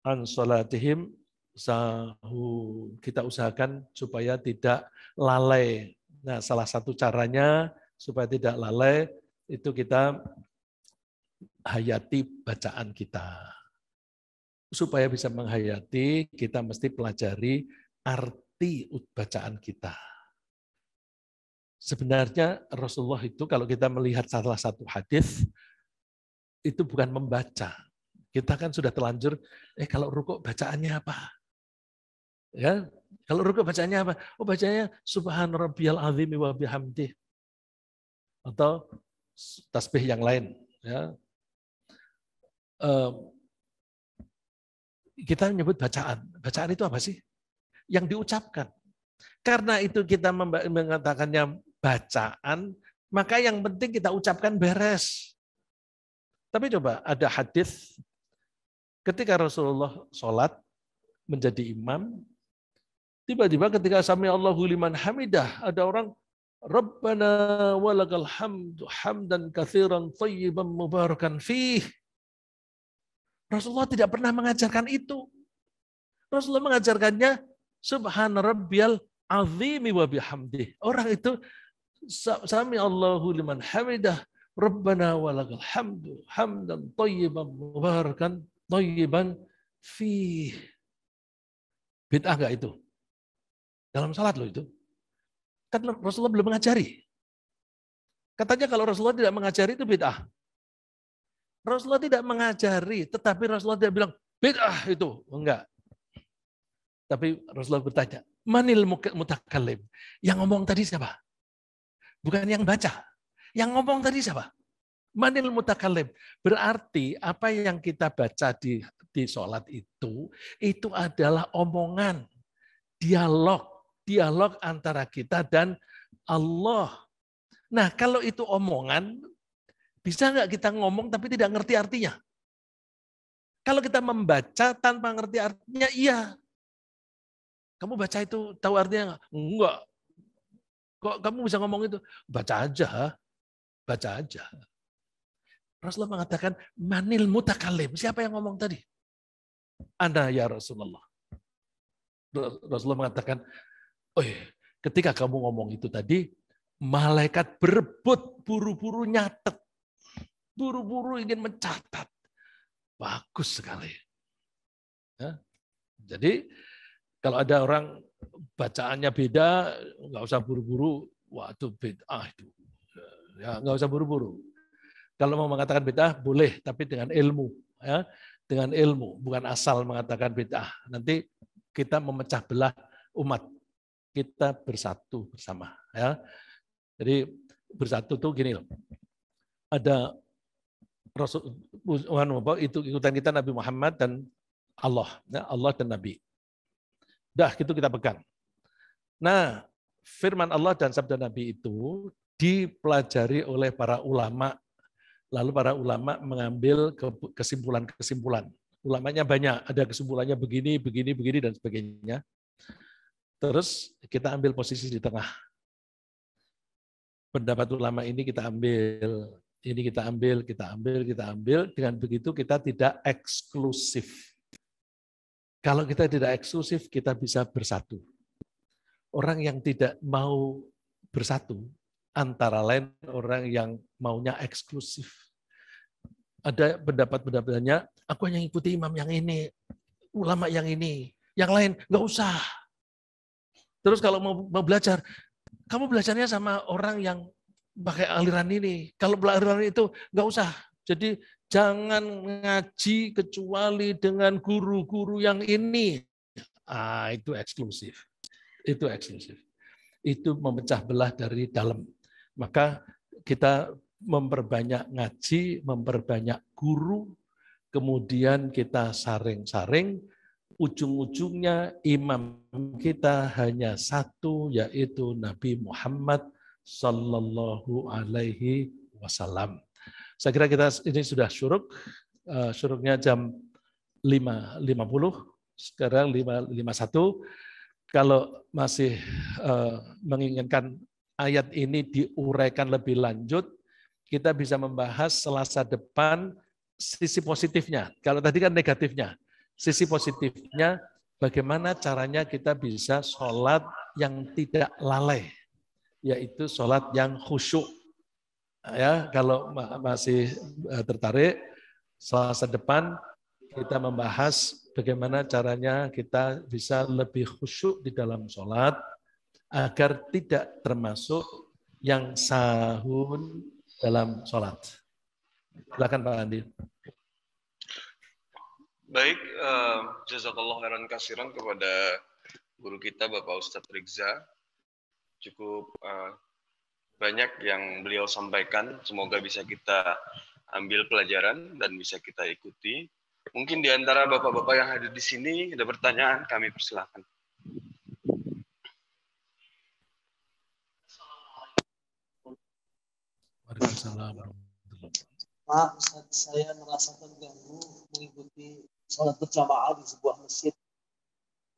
an salatihim sahun. Kita usahakan supaya tidak lalai. Nah, salah satu caranya supaya tidak lalai itu kita hayati bacaan kita. Supaya bisa menghayati, kita mesti pelajari arti bacaan kita. Sebenarnya Rasulullah itu kalau kita melihat salah satu hadis itu bukan membaca. Kita kan sudah terlanjur, kalau rukuk bacaannya apa? Ya, kalau rukuk bacaannya apa? Oh, bacanya Subhan Rabbiyal Azim wa bihamdih. Atau tasbih yang lain. Ya. Kita menyebut bacaan. Bacaan itu apa sih? Yang diucapkan. Karena itu kita mengatakannya bacaan, maka yang penting kita ucapkan beres. Tapi coba ada hadis ketika Rasulullah sholat menjadi imam, tiba-tiba ketika sami Allahu liman hamidah, ada orang Rabbana walakal hamdu hamdan katsiran thayyiban mubarakan fih. Rasulullah tidak pernah mengajarkan itu. Rasulullah mengajarkannya Subhana rabbiyal azimi wa bihamdih. Orang itu sami Allahu liman hamidah Rabbana walakal hamdu hamdan thayyiban mubarakan thayyiban fih. Bid'ah enggak itu? Dalam salat loh itu. Kan Rasulullah belum mengajari. Katanya kalau Rasulullah tidak mengajari itu bid'ah. Rasulullah tidak mengajari, tetapi Rasulullah tidak bilang, bid'ah itu. Enggak. Tapi Rasulullah bertanya, manil mutakallim? Yang ngomong tadi siapa? Bukan yang baca. Yang ngomong tadi siapa? Manil mutakallim. Berarti apa yang kita baca di sholat itu adalah omongan, dialog antara kita dan Allah. Nah, kalau itu omongan, bisa nggak kita ngomong tapi tidak ngerti artinya? Kalau kita membaca tanpa ngerti artinya, iya. Kamu baca itu tahu artinya nggak? Enggak. Kok kamu bisa ngomong itu? Baca aja. Baca aja. Rasulullah mengatakan, manil mutakalim. Siapa yang ngomong tadi? Ana ya Rasulullah. Rasulullah mengatakan, ketika kamu ngomong itu tadi, malaikat berebut, buru-buru nyatet. Buru-buru ingin mencatat. Bagus sekali. Ya. Jadi kalau ada orang bacaannya beda, nggak usah buru-buru. Wah itu bid'ah itu. Ya, nggak usah buru-buru. Kalau mau mengatakan bid'ah boleh, tapi dengan ilmu. Ya. Dengan ilmu, bukan asal mengatakan bid'ah. Nanti kita memecah belah umat. Kita bersatu bersama. Ya. Jadi bersatu tuh gini loh. Ada Rasul itu ikutan kita Nabi Muhammad dan Allah, ya, Allah dan Nabi. Dah gitu kita pegang. Nah, firman Allah dan sabda Nabi itu dipelajari oleh para ulama. Lalu para ulama mengambil kesimpulan-kesimpulan. Ulamanya banyak, ada kesimpulannya begini, begini, begini dan sebagainya. Terus kita ambil posisi di tengah. Pendapat ulama ini kita ambil. Ini kita ambil, kita ambil, kita ambil. Dengan begitu kita tidak eksklusif. Kalau kita tidak eksklusif, kita bisa bersatu. Orang yang tidak mau bersatu, antara lain orang yang maunya eksklusif. Ada pendapat-pendapatnya, aku hanya ikuti imam yang ini, ulama yang ini, yang lain nggak usah. Terus kalau mau belajar, kamu belajarnya sama orang yang pakai aliran ini. Kalau aliran itu nggak usah. Jadi jangan ngaji kecuali dengan guru-guru yang ini. Itu eksklusif. Itu eksklusif. Itu memecah belah dari dalam. Maka kita memperbanyak ngaji, memperbanyak guru, kemudian kita saring-saring, ujung-ujungnya imam kita hanya satu, yaitu Nabi Muhammad Sallallahu Alaihi Wasallam. Saya kira kita ini sudah syuruk. Syuruknya jam 5.50, sekarang 5.51. Kalau masih menginginkan ayat ini diuraikan lebih lanjut, kita bisa membahas Selasa depan sisi positifnya. Kalau tadi kan negatifnya. Sisi positifnya, bagaimana caranya kita bisa sholat yang tidak lalai, yaitu sholat yang khusyuk. Ya, kalau masih tertarik, Selasa depan kita membahas bagaimana caranya kita bisa lebih khusyuk di dalam sholat agar tidak termasuk yang sahun dalam sholat. Silakan Pak Andi. Baik, jazakallah khairan kasiran kepada guru kita Bapak Ustadz Rizza. Cukup banyak yang beliau sampaikan, semoga bisa kita ambil pelajaran dan bisa kita ikuti. Mungkin di antara bapak-bapak yang hadir di sini ada pertanyaan, kami persilakan. Pak Ustaz, saya merasa terganggu mengikuti sholat berjamaah di sebuah masjid.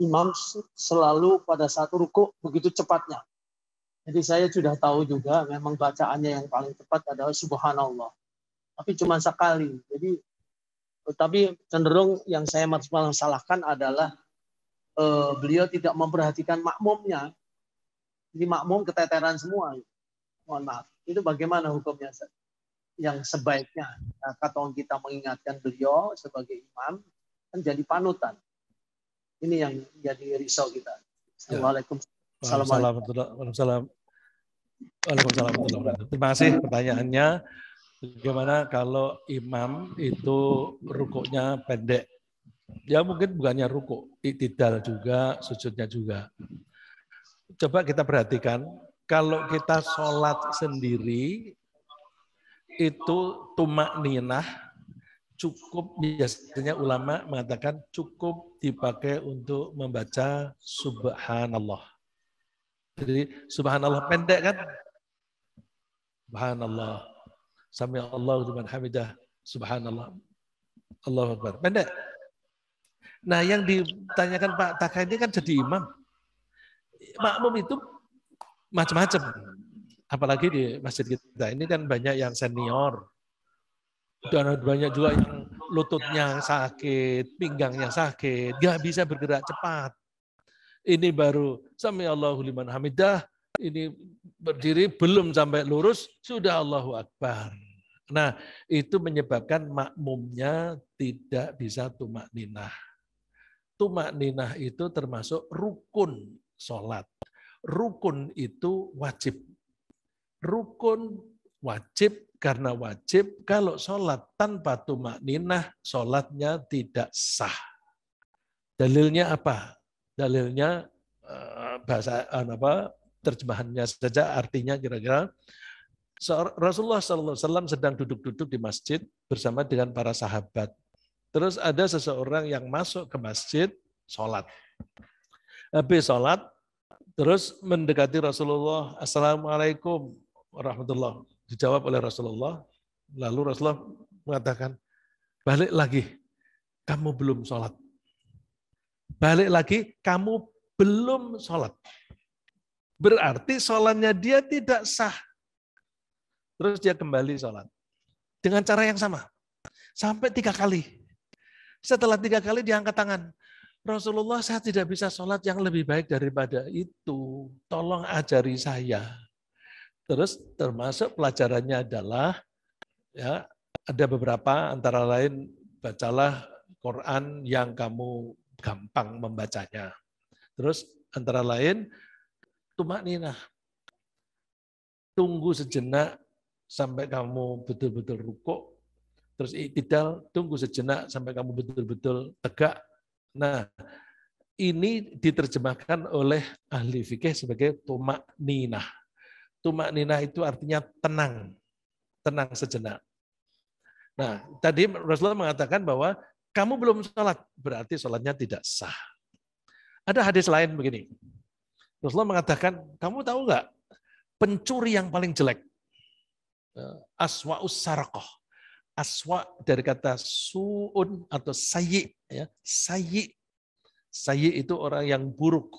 Imam selalu pada saat ruku begitu cepatnya. Jadi saya sudah tahu juga memang bacaannya yang paling tepat adalah subhanallah. Tapi cuma sekali. Tapi cenderung yang saya malah salahkan adalah beliau tidak memperhatikan makmumnya. Jadi makmum keteteran semua. Mohon maaf. Itu bagaimana hukumnya? Yang sebaiknya kalau kita mengingatkan beliau sebagai imam kan jadi panutan. Ini yang jadi risau kita. Assalamualaikum. Waalaikumsalam. Terima kasih pertanyaannya. Bagaimana kalau imam itu rukuknya pendek? Ya mungkin bukannya rukuk, iktidal juga, sujudnya juga. Coba kita perhatikan, kalau kita sholat sendiri, itu tumak ninah cukup, biasanya ulama mengatakan cukup dipakai untuk membaca subhanallah. Jadi subhanallah pendek kan? Subhanallah. Sami'allahu liman hamidah. Subhanallah. Allahu Akbar. Pendek. Nah, yang ditanyakan Pak Taka ini kan jadi imam. Makmum itu macam-macam. Apalagi di masjid kita ini kan banyak yang senior. Dan banyak juga yang lututnya sakit, pinggangnya sakit, nggak bisa bergerak cepat. Ini baru Sami'allahu liman hamidah, ini berdiri belum sampai lurus, sudah Allahu Akbar. Nah, itu menyebabkan makmumnya tidak bisa tumak ninah. Tumak ninah itu termasuk rukun sholat. Rukun itu wajib. Rukun wajib karena wajib, kalau sholat tanpa tumak ninah, sholatnya tidak sah. Dalilnya apa? Dalilnya bahasa terjemahannya saja, artinya kira-kira Rasulullah SAW sedang duduk-duduk di masjid bersama dengan para sahabat. Terus ada seseorang yang masuk ke masjid sholat. Habis sholat, terus mendekati Rasulullah, Assalamualaikum warahmatullahi wabarakatuh. Dijawab oleh Rasulullah. Lalu Rasulullah mengatakan, balik lagi, kamu belum sholat. Balik lagi, kamu belum sholat. Berarti sholatnya dia tidak sah. Terus dia kembali sholat. Dengan cara yang sama. Sampai 3 kali. Setelah 3 kali dia angkat tangan. Rasulullah, saya tidak bisa sholat yang lebih baik daripada itu. Tolong ajari saya. Terus termasuk pelajarannya adalah, ya, ada beberapa, antara lain bacalah Quran yang kamu gampang membacanya. Terus antara lain tumak ninah. Tunggu sejenak sampai kamu betul-betul rukuk. Terus iktidal, tunggu sejenak sampai kamu betul-betul tegak. Nah, ini diterjemahkan oleh ahli fikih sebagai tumak ninah. Tumak ninah itu artinya tenang. Tenang sejenak. Nah, tadi Rasulullah mengatakan bahwa kamu belum sholat, berarti sholatnya tidak sah. Ada hadis lain begini. Rasulullah mengatakan, kamu tahu nggak pencuri yang paling jelek? aswa'us sarqah. Aswa dari kata su'un atau sayyi, ya. Sayyi. Sayyi itu orang yang buruk.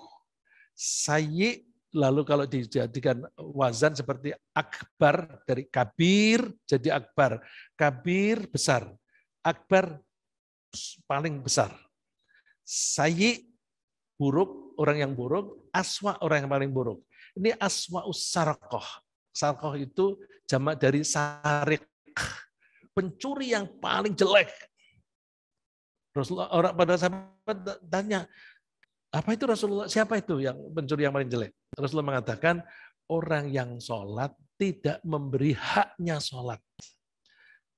Sayyi lalu kalau dijadikan wazan seperti akbar, dari kabir jadi akbar. Kabir besar. Akbar paling besar. Sayyi buruk, orang yang buruk. Aswa orang yang paling buruk. Ini aswa'us sarqah. Sarqah itu jamak dari sarik. Pencuri yang paling jelek. Rasulullah, orang pada sahabat tanya, apa itu Rasulullah? Siapa itu yang pencuri yang paling jelek? Rasulullah mengatakan, orang yang sholat tidak memberi haknya sholat.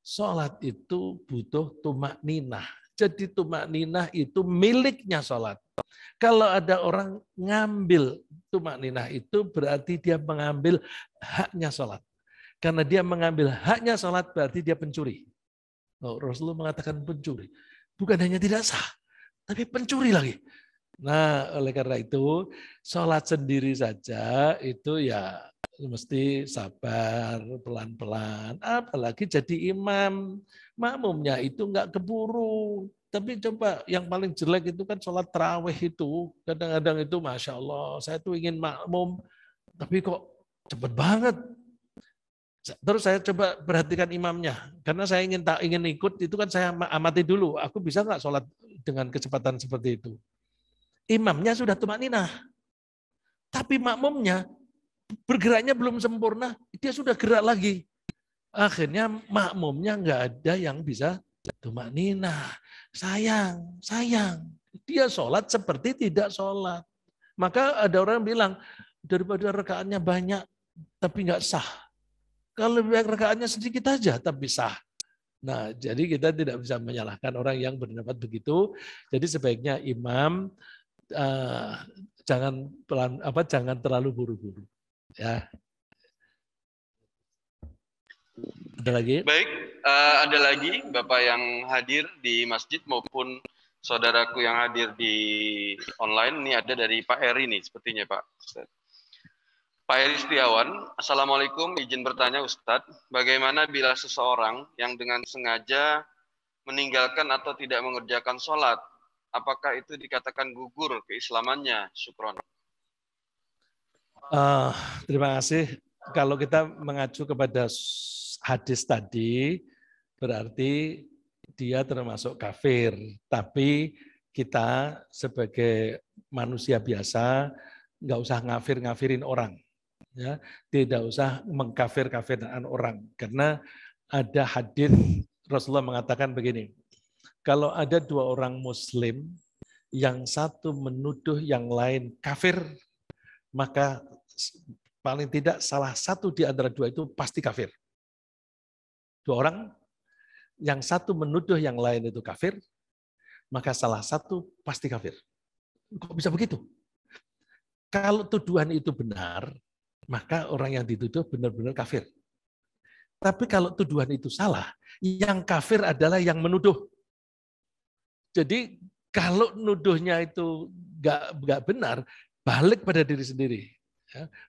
Sholat itu butuh tumak ninah. Jadi tumak ninah itu miliknya sholat. Kalau ada orang ngambil tumak ninah itu berarti dia mengambil haknya sholat. Karena dia mengambil haknya sholat berarti dia pencuri. Oh, Rasulullah mengatakan pencuri. Bukan hanya tidak sah, tapi pencuri lagi. Nah, oleh karena itu, sholat sendiri saja itu ya mesti sabar, pelan-pelan. Apalagi jadi imam. Makmumnya itu enggak keburu. Tapi coba yang paling jelek itu kan sholat tarawih itu. Kadang-kadang itu Masya Allah, saya tuh ingin makmum, tapi kok cepet banget. Terus saya coba perhatikan imamnya, karena saya ingin ikut, itu kan saya amati dulu, aku bisa nggak sholat dengan kecepatan seperti itu. Imamnya sudah tumakninah, tapi makmumnya bergeraknya belum sempurna, dia sudah gerak lagi. Akhirnya makmumnya nggak ada yang bisa tumakninah. Sayang, dia sholat seperti tidak sholat. Maka ada orang bilang, daripada rakaatnya banyak, tapi nggak sah. Kalau lebih baik rakaatnya sedikit aja tapi sah. Nah, jadi kita tidak bisa menyalahkan orang yang berpendapat begitu. Jadi sebaiknya imam jangan terlalu buru-buru. Ya. Ada lagi? Baik, ada lagi Bapak yang hadir di masjid maupun saudaraku yang hadir di online. Ini ada dari Pak Eri nih sepertinya Pak Ustaz. Pak Eri Setiawan, Assalamualaikum, izin bertanya Ustadz, bagaimana bila seseorang yang dengan sengaja meninggalkan atau tidak mengerjakan sholat, apakah itu dikatakan gugur keislamannya? Syukron. Terima kasih. Kalau kita mengacu kepada hadis tadi, berarti dia termasuk kafir. Tapi kita sebagai manusia biasa, nggak usah ngafir-ngafirin orang. Ya, tidak usah mengkafir-kafirkan orang, karena ada hadis Rasulullah mengatakan begini, kalau ada dua orang muslim, yang satu menuduh yang lain kafir, maka paling tidak salah satu di antara dua itu pasti kafir. Dua orang, yang satu menuduh yang lain itu kafir, maka salah satu pasti kafir. Kok bisa begitu? Kalau tuduhan itu benar, maka orang yang dituduh benar-benar kafir. Tapi kalau tuduhan itu salah, yang kafir adalah yang menuduh. Jadi kalau nuduhnya itu nggak benar, balik pada diri sendiri.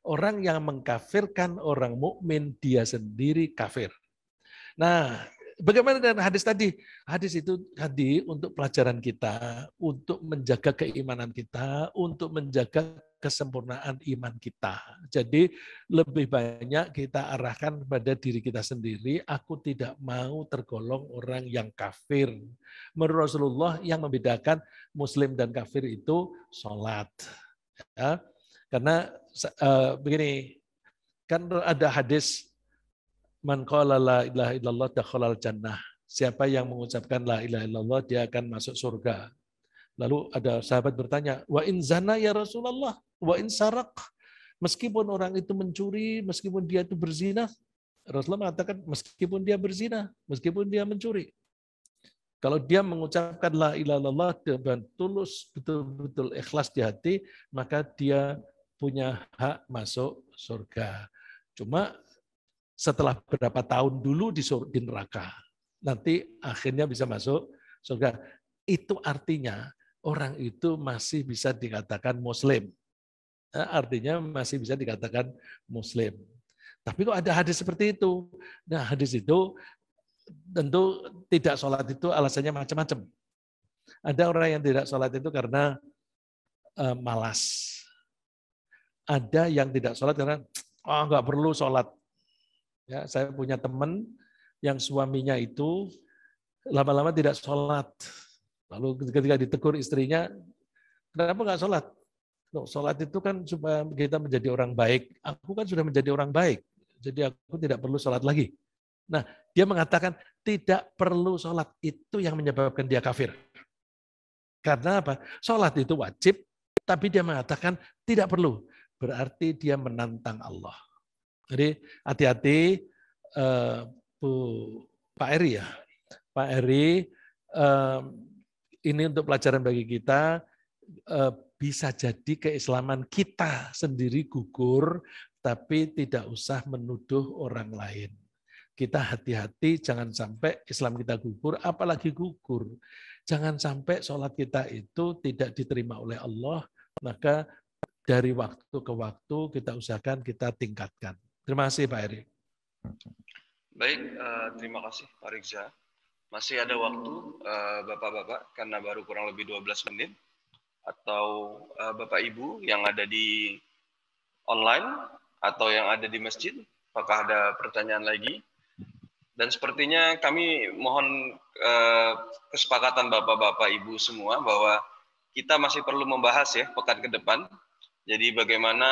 Orang yang mengkafirkan orang mukmin, dia sendiri kafir. Nah, bagaimana dengan hadis tadi? Hadis itu tadi untuk pelajaran kita, untuk menjaga keimanan kita, untuk menjaga kesempurnaan iman kita. Jadi lebih banyak kita arahkan pada diri kita sendiri. Aku tidak mau tergolong orang yang kafir. Menurut Rasulullah yang membedakan muslim dan kafir itu sholat. Ya, karena begini, kan ada hadis man qala la ilaha illallah dakhalal jannah. Siapa yang mengucapkan la ilaha illallah dia akan masuk surga. Lalu ada sahabat bertanya, wa in zana ya Rasulullah, wa in sarak. Meskipun orang itu mencuri, meskipun dia itu berzina, Rasulullah mengatakan meskipun dia berzina, meskipun dia mencuri. Kalau dia mengucapkan la ilaha illallah dengan tulus, betul-betul ikhlas di hati, maka dia punya hak masuk surga. Cuma setelah berapa tahun dulu di neraka, nanti akhirnya bisa masuk surga. Itu artinya orang itu masih bisa dikatakan muslim. Artinya masih bisa dikatakan muslim. Tapi kok ada hadis seperti itu? Nah, hadis itu tentu tidak sholat itu alasannya macam-macam. Ada orang yang tidak sholat itu karena malas. Ada yang tidak sholat karena nggak perlu sholat. Ya, saya punya teman yang suaminya itu lama-lama tidak sholat. Lalu ketika ditegur istrinya, kenapa nggak sholat? Loh, sholat itu kan supaya kita menjadi orang baik. Aku kan sudah menjadi orang baik, jadi aku tidak perlu sholat lagi. Nah, dia mengatakan tidak perlu sholat, itu yang menyebabkan dia kafir. Karena apa? Sholat itu wajib, tapi dia mengatakan tidak perlu. Berarti dia menantang Allah. Jadi hati-hati Pak Eri ya. Pak Eri, ini untuk pelajaran bagi kita, bisa jadi keislaman kita sendiri gugur, tapi tidak usah menuduh orang lain. Kita hati-hati, jangan sampai Islam kita gugur, apalagi gugur. Jangan sampai sholat kita itu tidak diterima oleh Allah, maka dari waktu ke waktu kita usahakan kita tingkatkan. Terima kasih Pak Eri. Baik, terima kasih Pak Rizza. Masih ada waktu Bapak-Bapak, karena baru kurang lebih 12 menit. Atau Bapak Ibu yang ada di online atau yang ada di masjid, apakah ada pertanyaan lagi? Dan sepertinya kami mohon kesepakatan Bapak-Bapak Ibu semua bahwa kita masih perlu membahas ya pekan ke depan. Jadi bagaimana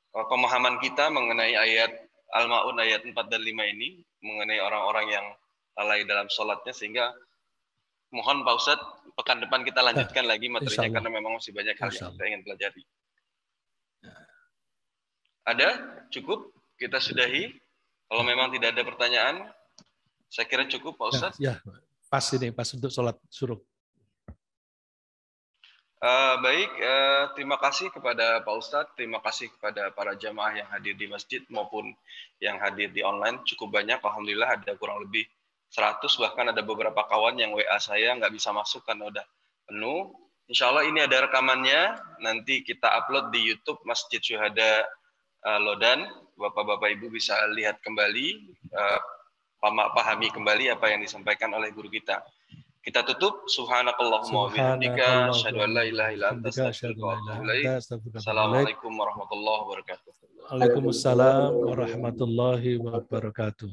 pemahaman kita mengenai ayat Al-Ma'un ayat 4 dan 5 ini, mengenai orang-orang yang lalai dalam sholatnya, sehingga mohon Pak Ustadz, pekan depan kita lanjutkan lagi materinya karena memang masih banyak hal yang kita ingin pelajari. Ada? Cukup? Kita sudahi? Kalau memang tidak ada pertanyaan, saya kira cukup Pak Ustadz. Ya, pas ini, pas untuk sholat suruh. Baik, terima kasih kepada Pak Ustadz, terima kasih kepada para jamaah yang hadir di masjid maupun yang hadir di online. Cukup banyak, alhamdulillah ada kurang lebih 100, bahkan ada beberapa kawan yang WA saya nggak bisa masuk karena udah penuh. Insya Allah ini ada rekamannya, nanti kita upload di YouTube Masjid Syuhada Lodan. Bapak-bapak Ibu bisa lihat kembali, pahami kembali apa yang disampaikan oleh guru kita. Kita tutup. Subhanakallahumma wa bihamdika asyhadu an la ilaha illa anta astaghfiruka wa atubu ilaik. Assalamualaikum warahmatullahi wabarakatuh. Waalaikumsalam warahmatullahi wabarakatuh.